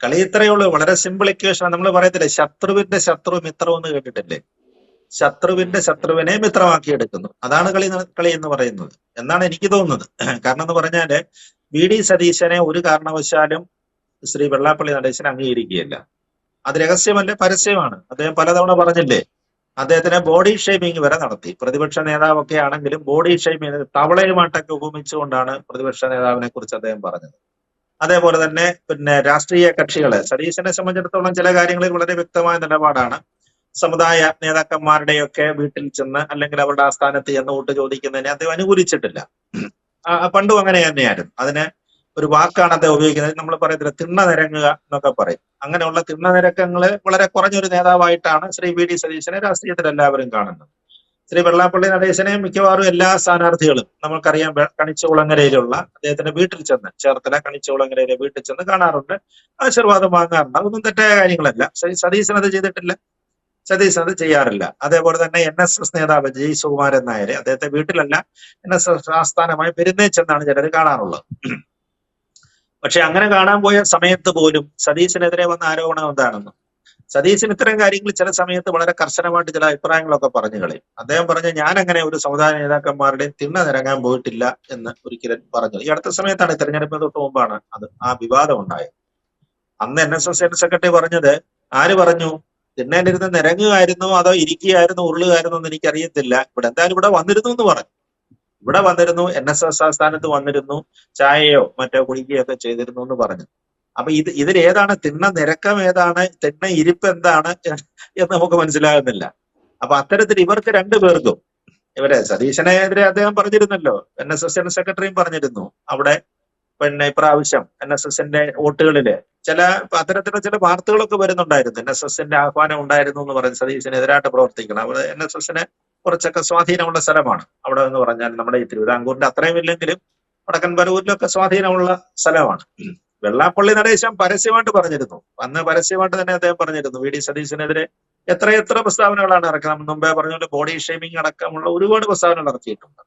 കളി ഇത്രയേ ഉള്ളൂ. വളരെ സിമ്പിൾ ഇക്വേഷൻ. നമ്മൾ പറയത്തില്ലേ, ശത്രുവിന്റെ ശത്രു മിത്രം എന്ന് കേട്ടിട്ടില്ലേ? ശത്രുവിന്റെ ശത്രുവിനെ മിത്രമാക്കി എടുക്കുന്നു. അതാണ് കളി എന്ന് പറയുന്നത് എന്നാണ് എനിക്ക് തോന്നുന്നത്. കാരണം എന്ന് പറഞ്ഞാല് വി ഡി സതീശനെ ഒരു കാരണവശാലും ശ്രീ വെള്ളാപ്പള്ളി നടേശൻ അംഗീകരിക്കുകയില്ല. അത് രഹസ്യമല്ല, പരസ്യമാണ്. അദ്ദേഹം പലതവണ പറഞ്ഞില്ലേ, അദ്ദേഹത്തിനെ ബോഡി ഷേമിംഗ് വരെ നടത്തി. പ്രതിപക്ഷ നേതാവൊക്കെ ആണെങ്കിലും ബോഡി ഷേമിംഗ്, തവളയുമായിട്ടൊക്കെ ഉപമിച്ചുകൊണ്ടാണ് പ്രതിപക്ഷ നേതാവിനെ കുറിച്ച് അദ്ദേഹം പറഞ്ഞത്. അതേപോലെ തന്നെ രാഷ്ട്രീയ കക്ഷികളെ, സതീശനെ സംബന്ധിച്ചിടത്തോളം ചില കാര്യങ്ങളിൽ വളരെ വ്യക്തമായ നിലപാടാണ്. സമുദായ നേതാക്കന്മാരുടെയൊക്കെ വീട്ടിൽ ചെന്ന് അല്ലെങ്കിൽ അവരുടെ ആസ്ഥാനത്ത് ചെന്ന് വോട്ട് ചോദിക്കുന്നതിനെ അദ്ദേഹം അനുകൂലിച്ചിട്ടില്ല. പണ്ടും അങ്ങനെ തന്നെയായിരുന്നു. അതിന് ഒരു വാക്കാണ് അദ്ദേഹം ഉപയോഗിക്കുന്നത്. നമ്മൾ പറയത്തില്ല, തിണ്ണ നിരങ്ങുക എന്നൊക്കെ പറയും. അങ്ങനെയുള്ള തിണ്ണ നിരക്കങ്ങള് വളരെ കുറഞ്ഞൊരു നേതാവായിട്ടാണ് ശ്രീ വി ഡി സതീശനെ രാഷ്ട്രീയത്തിൽ എല്ലാവരും കാണുന്നത്. ശ്രീ വെള്ളാപ്പള്ളി നടേശനെ മിക്കവാറും എല്ലാ സ്ഥാനാർത്ഥികളും നമുക്കറിയാം, കണിച്ചുകുളങ്ങരയിലുള്ള അദ്ദേഹത്തിന്റെ വീട്ടിൽ ചെന്ന്, ചേർത്തല കണിച്ചുകുളങ്ങരയിലെ വീട്ടിൽ ചെന്ന് കാണാറുണ്ട്, ആശീർവാദം വാങ്ങാറുണ്ട്. അതൊന്നും തെറ്റായ കാര്യങ്ങളല്ല. സതീശൻ അത് ചെയ്തിട്ടില്ല, സതീശൻ അത് ചെയ്യാറില്ല. അതേപോലെ തന്നെ NSS നേതാവ് ജി സുകുമാരൻ നായർ, അദ്ദേഹത്തെ വീട്ടിലല്ല, NSS ആസ്ഥാനമായി പെരുന്നേച്ചെന്നാണ് ചിലർ കാണാറുള്ളത്. പക്ഷെ അങ്ങനെ കാണാൻ പോയ സമയത്ത് പോലും സതീശനെതിരെ വന്ന ആരോപണം എന്താണെന്ന്, സതീശൻ ഇത്തരം കാര്യങ്ങൾ ചില സമയത്ത് വളരെ കർശനമായിട്ട് ചില അഭിപ്രായങ്ങളൊക്കെ പറഞ്ഞു കളയും. അദ്ദേഹം പറഞ്ഞ, ഞാൻ അങ്ങനെ ഒരു സമുദായ നേതാക്കന്മാരുടെയും തിണ്ണ നിരങ്ങാൻ പോയിട്ടില്ല എന്ന് ഒരിക്കലും പറഞ്ഞു. ഈ അടുത്ത സമയത്താണ്, തെരഞ്ഞെടുപ്പിന് തൊട്ട് മുമ്പാണ് ആ വിവാദം ഉണ്ടായത്. അന്ന് NSS സെക്രട്ടറി പറഞ്ഞത്, ആര് പറഞ്ഞു തിണ്ണേണ്ടിരുന്ന് നിരങ്ങുകയായിരുന്നോ അതോ ഇരിക്കുകയായിരുന്നോ ഉരുളുകയായിരുന്നോ എന്ന് എനിക്കറിയത്തില്ല, എന്തായാലും ഇവിടെ വന്നിരുന്നു എന്ന് പറഞ്ഞു. ഇവിടെ വന്നിരുന്നു, NSS ആസ്ഥാനത്ത് വന്നിരുന്നു, ചായയോ മറ്റോ കുടിക്കുകയോ ഒക്കെ ചെയ്തിരുന്നു എന്ന് പറഞ്ഞു. അപ്പൊ ഇതിലേതാണ് തിണ്ണ നിരക്കം, ഏതാണ് തിണ്ണ ഇരിപ്പ്, എന്താണ് എന്ന് നമുക്ക് മനസ്സിലാകുന്നില്ല. അപ്പൊ അത്തരത്തിൽ ഇവർക്ക് രണ്ടുപേർക്കും, സതീശനെതിരെ അദ്ദേഹം പറഞ്ഞിരുന്നല്ലോ, NSS സെക്രട്ടറിയും പറഞ്ഞിരുന്നു, അവിടെ ഇപ്രാവശ്യം NSSന്റെ വോട്ടുകളില് അത്തരത്തിലുള്ള ചില വാർത്തകളൊക്കെ വരുന്നുണ്ടായിരുന്നു. NSSന്റെ ആഹ്വാനം ഉണ്ടായിരുന്നു എന്ന് പറഞ്ഞ് സതീശനെതിരായിട്ട് പ്രവർത്തിക്കണം. അവിടെ NSSന് കുറച്ചൊക്കെ സ്വാധീനമുള്ള സ്ഥലമാണ് അവിടെ എന്ന് പറഞ്ഞാൽ. നമ്മുടെ ഈ തിരുവിതാംകൂറിന്റെ അത്രയും ഇല്ലെങ്കിലും വടക്കൻ പരവൂരിലൊക്കെ സ്വാധീനമുള്ള സ്ഥലമാണ്. വെള്ളാപ്പള്ളി നടേശൻ പരസ്യമായിട്ട് പറഞ്ഞിരുന്നു, അന്ന് പരസ്യമായിട്ട് തന്നെ അദ്ദേഹം പറഞ്ഞിരുന്നു, വി ഡി സതീശനെതിരെ എത്ര പ്രസ്താവനകളാണ് ഇറക്കുന്നത്. മുമ്പേ പറഞ്ഞ പോലെ ബോഡി ഷേമിംഗ് അടക്കമുള്ള ഒരുപാട് പ്രസ്താവനകൾ ഇറക്കിയിട്ടുണ്ട്.